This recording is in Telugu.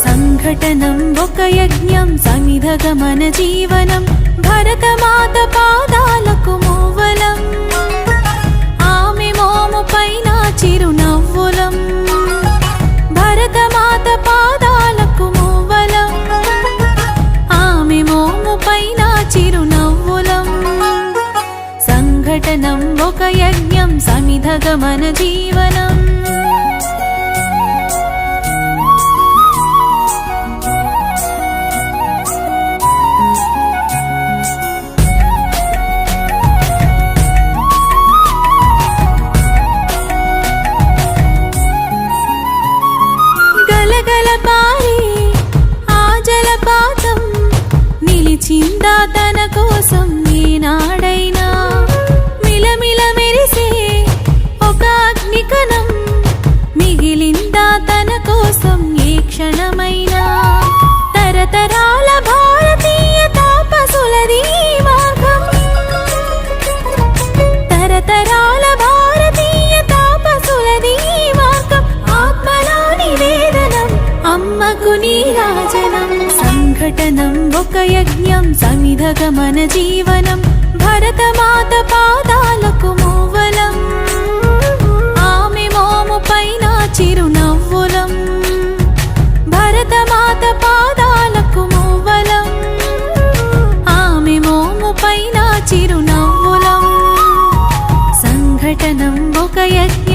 సంఘటనం ఒక యజ్ఞం సమిధగమన జీవనం భరతమాత పాదాలకు మూవలం ఆమె మోము పైన చిరునవ్వులం భరతమాత పాదాలకు మూవలం ఆమె మోము పైన చిరునవ్వులం సంఘటనం ఒక యజ్ఞం సమిధగమన జీవనం నిలిచిందా తన కోసం ఏనాడైనా మిలమిల మెరిసే ఒక అగ్నికణం మిగిలిందా తన కోసం ఏ క్షణమైనా తరతరాల భారతీయ తాపసులది మార్గం తరతరాల భారతీయ తాపసులది మార్గం ఆత్మలో నివేదనం అమ్మకు నీరాజనం సంఘటనం ఒక యజ్ఞం సమిధగమన జీవనం భరతమాత పాదాలకు మూవలం ఆమె మోము పైన చిరునవ్వులం భరతమాత పాదాలకు మూవలం ఆమె మోము పైన చిరునవ్వులం సంఘటనం ఒక యజ్ఞం